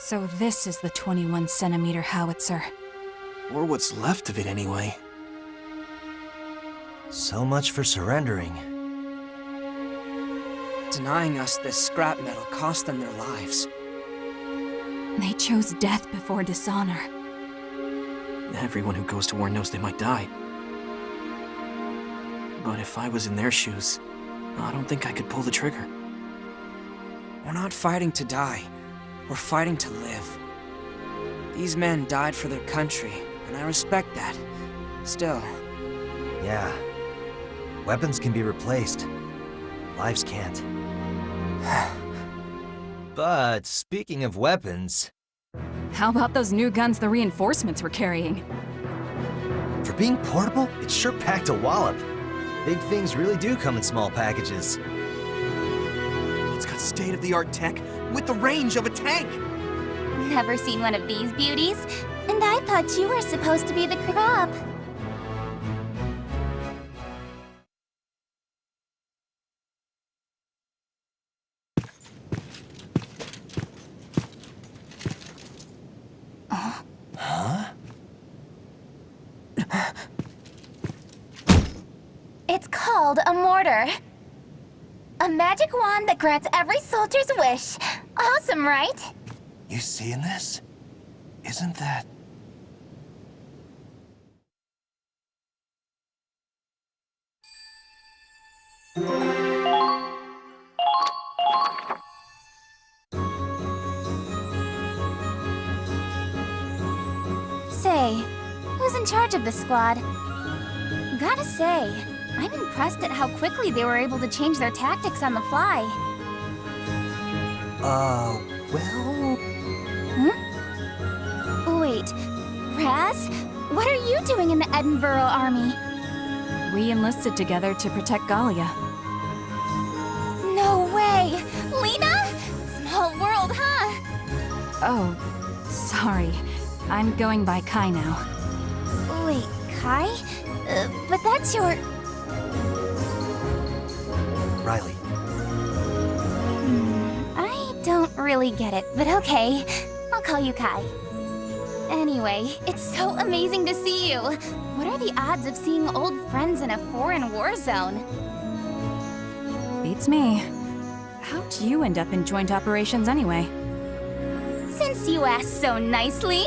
So this is the 21-centimeter howitzer. Or what's left of it, anyway. So much for surrendering. Denying us this scrap metal cost them their lives. They chose death before dishonor. Everyone who goes to war knows they might die. But if I was in their shoes, I don't think I could pull the trigger. We're not fighting to die. We're fighting to live. These men died for their country, and I respect that. Still. Yeah. Weapons can be replaced. Lives can't. But speaking of weapons... How about those new guns the reinforcements were carrying? For being portable, it sure packed a wallop. Big things really do come in small packages. It's got state-of-the-art tech with the range of a tank! Never seen one of these beauties. And I thought you were supposed to be the crop. Huh? It's called a mortar. A magic wand that grants every soldier's wish. Awesome, right? You seeing this? Isn't that... Say, who's in charge of the squad? Gotta say, I'm impressed at how quickly they were able to change their tactics on the fly. well... Wait, Raz? What are you doing in the Edinburgh army? We enlisted together to protect Gallia. No way! Lena? Small world, huh? Oh, sorry. I'm going by Kai now. Wait, Kai? But that's your... Riley. I don't really get it, but okay. I'll call you Kai. Anyway, it's so amazing to see you. What are the odds of seeing old friends in a foreign war zone? Beats me. How'd you end up in joint operations anyway? Since you asked so nicely.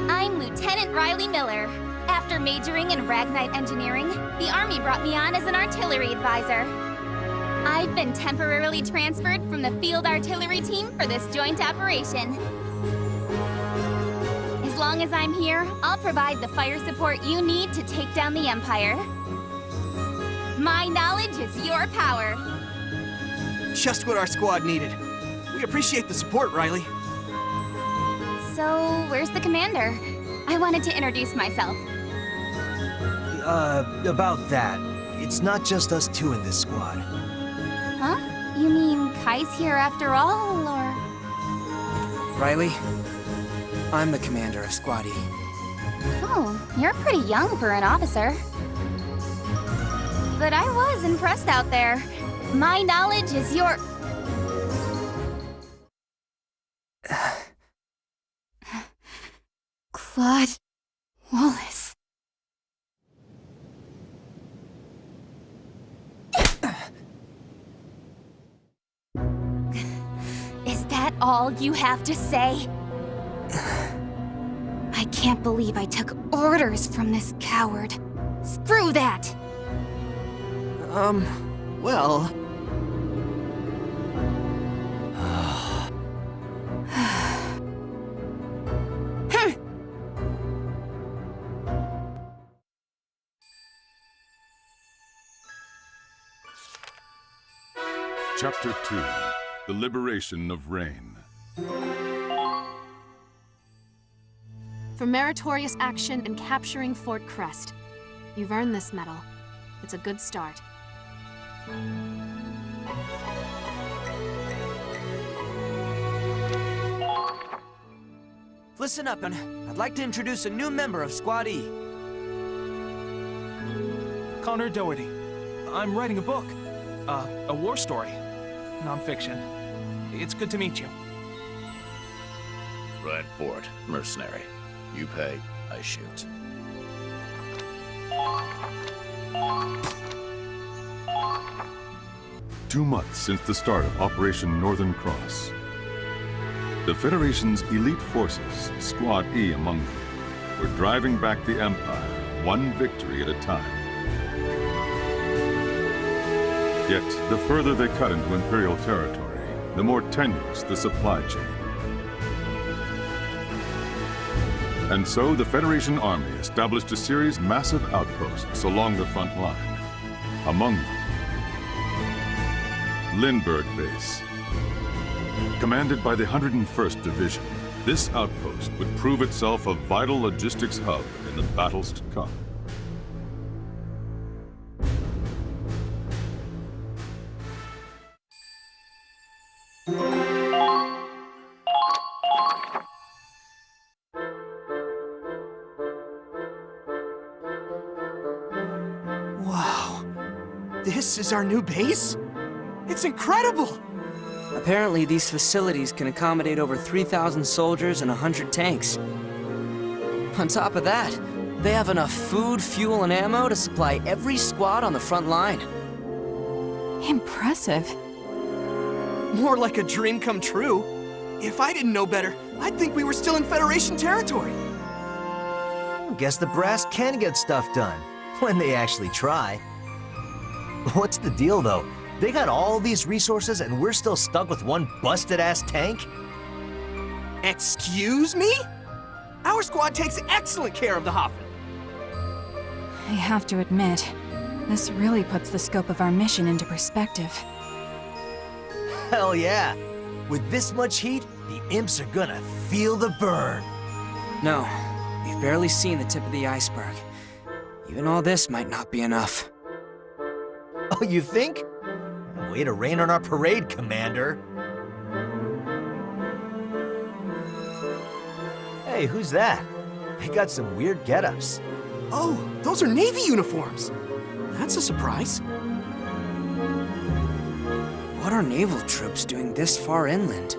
I'm Lieutenant Riley Miller. After majoring in Ragnite Engineering, the Army brought me on as an artillery advisor. I've been temporarily transferred from the field artillery team for this joint operation. As long as I'm here, I'll provide the fire support you need to take down the Empire. My knowledge is your power. Just what our squad needed. We appreciate the support, Riley. So, where's the commander? I wanted to introduce myself. About that. It's not just us two in this squad. Huh? You mean Kai's here after all, or...? Riley, I'm the commander of Squad E. Oh, you're pretty young for an officer. But I was impressed out there. My knowledge is your... Claude Wallace. Is that all you have to say? I can't believe I took orders from this coward. Screw that! Well... Chapter 2, The Liberation of Rain. For meritorious action in capturing Fort Crest. You've earned this medal. It's a good start. Listen up, and I'd like to introduce a new member of Squad E. Connor Doherty. I'm writing a book. A war story. Non-fiction. It's good to meet you. Right for it, mercenary. You pay, I shoot. Two months since the start of Operation Northern Cross. The Federation's elite forces, Squad E among them, were driving back the Empire, one victory at a time. Yet, the further they cut into Imperial territory, the more tenuous the supply chain. And so, the Federation Army established a series of massive outposts along the front line. Among them, Lindbergh Base. Commanded by the 101st Division, this outpost would prove itself a vital logistics hub in the battles to come. Wow. This is our new base? It's incredible! Apparently, these facilities can accommodate over 3,000 soldiers and 100 tanks. On top of that, they have enough food, fuel, and ammo to supply every squad on the front line. Impressive. More like a dream come true. If I didn't know better, I'd think we were still in Federation territory. Guess the brass can get stuff done, when they actually try. What's the deal, though? They got all these resources and we're still stuck with one busted-ass tank? Excuse me? Our squad takes excellent care of the Hoffman. I have to admit, this really puts the scope of our mission into perspective. Hell yeah! With this much heat, the imps are gonna feel the burn. No, we've barely seen the tip of the iceberg. Even all this might not be enough. Oh, you think? Way to rain on our parade, Commander. Hey, who's that? They got some weird get-ups. Oh, those are Navy uniforms. That's a surprise. What are naval troops doing this far inland?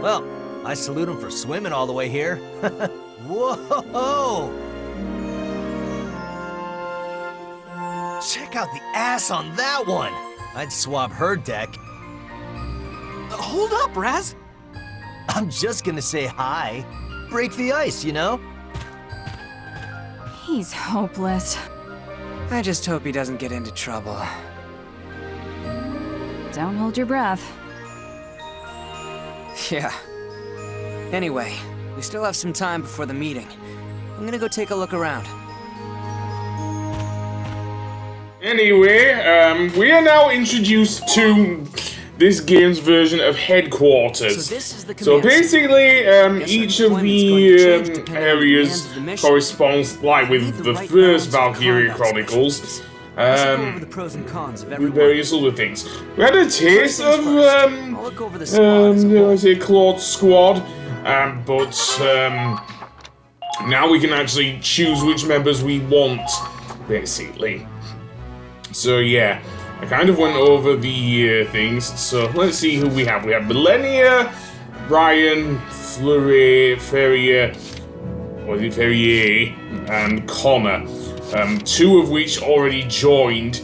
Well, I salute them for swimming all the way here. Whoa! Check out the ass on that one! I'd swab her deck. Hold up, Raz. I'm just gonna say hi. Break the ice, you know? He's hopeless. I just hope he doesn't get into trouble. Don't hold your breath. Yeah. Anyway, we still have some time before the meeting. I'm gonna go take a look around. Anyway, we are now introduced to this game's version of Headquarters. So basically, each of the areas corresponds, like with the first Valkyria Chronicles, with various other things. We had a taste of, I say Claude's squad, but now we can actually choose which members we want, basically. So yeah, I kind of went over the things, so let's see who we have. We have Millennia, Brian, Fleury, Ferrier, and Connor. Two of which already joined.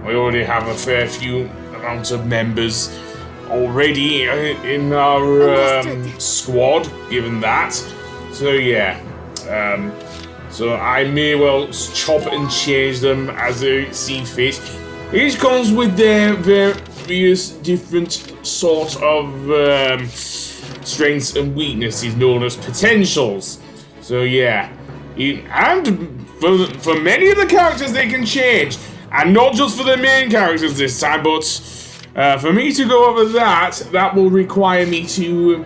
We already have a fair few amounts of members already in our squad, given that. So yeah, so I may well chop and change them as they see fit. Each comes with their various different sort of strengths and weaknesses known as potentials. So yeah, and for many of the characters they can change, and not just for the main characters this time, but for me to go over that will require me to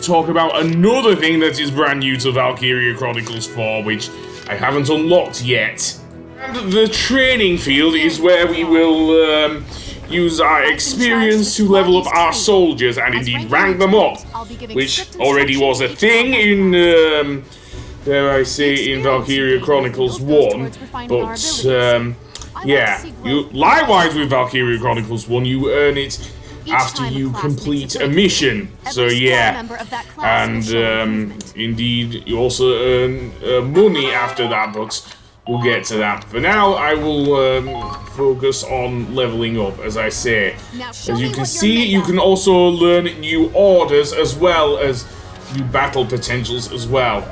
talk about another thing that is brand new to Valkyria Chronicles 4, which I haven't unlocked yet. And the training field is where we will use our experience to level up our soldiers and indeed rank them up, which already was a thing in, dare I say, in Valkyria Chronicles 1, but yeah, likewise with Valkyria Chronicles 1, you earn it after you complete a mission. So yeah, and indeed you also earn money after that, but we'll get to that. For now, I will focus on leveling up, as I say. As you can see, you can also learn new orders as well as new battle potentials as well.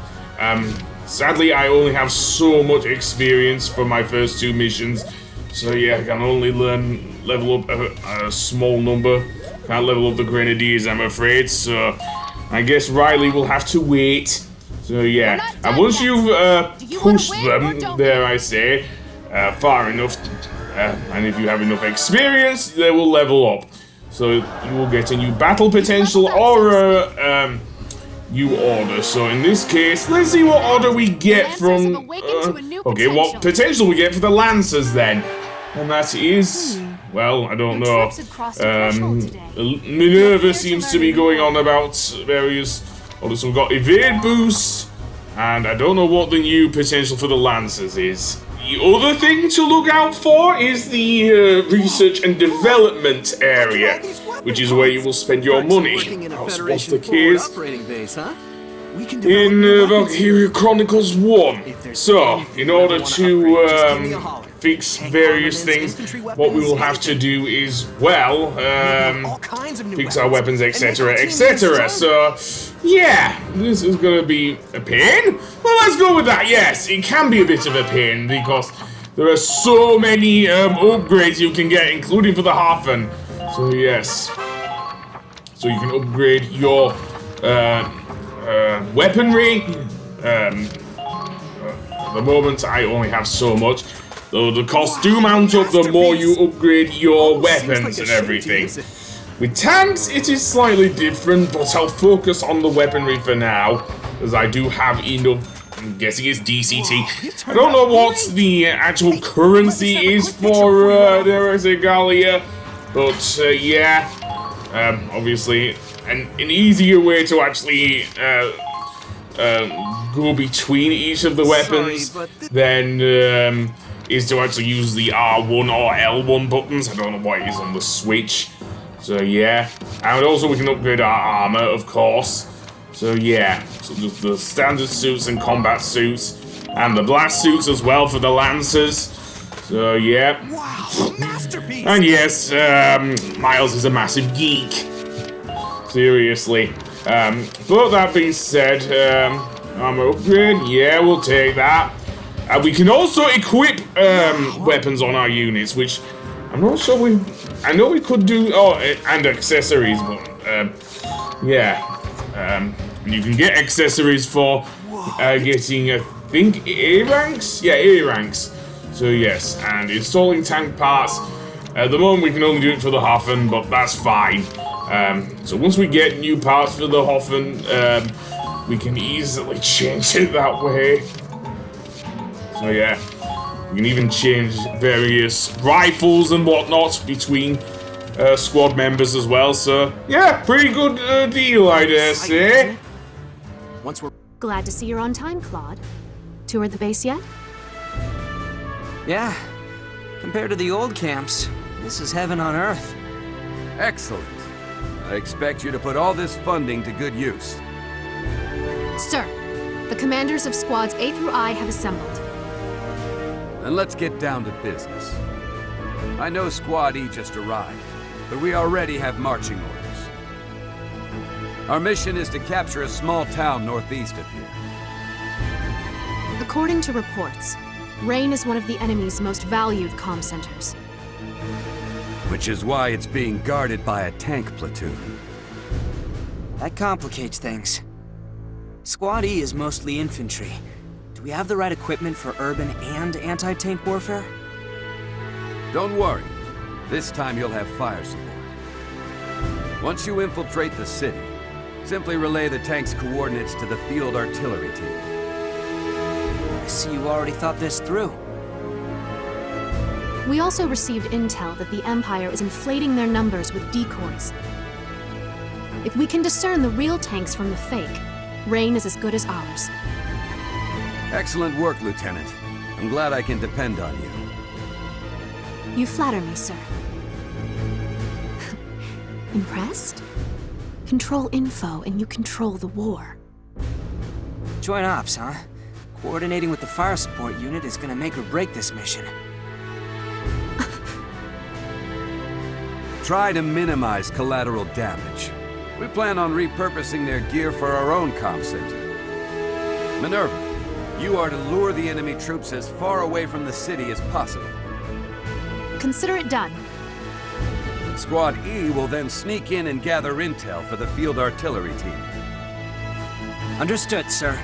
Sadly, I only have so much experience for my first 2 missions, so yeah, I can only level up a small number. Can't level up the grenadiers, I'm afraid, so I guess Riley will have to wait. So yeah, and once you've pushed them, dare I say, far enough, and if you have enough experience, they will level up. So you will get a new battle potential or a new order. So in this case, let's see what order we get from... okay, what potential we get for the Lancers then. And that is... well, I don't know. Minerva seems to be going on about various... orders. We've got evade boost, and I don't know what the new potential for the Lancers is. The other thing to look out for is the research and development area, which is where you will spend your money. That's what's the case in Valkyria Chronicles 1. So, in order to fix various things, what we will have to do is, well, fix our weapons, etc., etc. So, yeah, this is gonna be a pain. Well, let's go with that. Yes, it can be a bit of a pain because there are so many upgrades you can get, including for the Hafen. So yes, so you can upgrade your weaponry. At the moment, I only have so much. Though the costs do mount up the more you upgrade your weapons and everything. With tanks, it is slightly different, but I'll focus on the weaponry for now, as I do have enough. I'm guessing it's DCT. I don't know what the actual currency is for Gallia, but yeah, obviously, an easier way to actually go between each of the weapons than is to actually use the R1 or L1 buttons. I don't know what it is on the Switch. So yeah, and also we can upgrade our armor, of course. So yeah, so just the standard suits and combat suits, and the blast suits as well for the Lancers. So yeah. Wow, masterpiece. And yes, Miles is a massive geek. Seriously. But that being said, armor upgrade, yeah, we'll take that. We can also equip weapons on our units, which I'm not sure I know we could do. Oh, and accessories, but yeah. You can get accessories for getting, I think, A ranks. Yeah, A ranks. So yes, and installing tank parts. At the moment, we can only do it for the Hafen, but that's fine. So once we get new parts for the Hafen, we can easily change it that way. So yeah, you can even change various rifles and whatnot between squad members as well. So yeah, pretty good deal, I dare say. Once we're glad to see you're on time, Claude. Toured the base yet? Yeah, compared to the old camps, this is heaven on earth. Excellent. I expect you to put all this funding to good use. Sir, the commanders of squads A through I have assembled. Then let's get down to business. I know Squad E just arrived, but we already have marching orders. Our mission is to capture a small town northeast of here. According to reports, Rain is one of the enemy's most valued comm centers. Which is why it's being guarded by a tank platoon. That complicates things. Squad E is mostly infantry. Do we have the right equipment for urban and anti-tank warfare? Don't worry. This time you'll have fire support. Once you infiltrate the city, simply relay the tank's coordinates to the field artillery team. I see you already thought this through. We also received intel that the Empire is inflating their numbers with decoys. If we can discern the real tanks from the fake, Rain is as good as ours. Excellent work, Lieutenant. I'm glad I can depend on you. You flatter me, sir. Impressed? Control info and you control the war. Joint ops, huh? Coordinating with the fire support unit is gonna make or break this mission. Try to minimize collateral damage. We plan on repurposing their gear for our own comm center. Minerva, you are to lure the enemy troops as far away from the city as possible. Consider it done. Squad E will then sneak in and gather intel for the field artillery team. Understood, sir.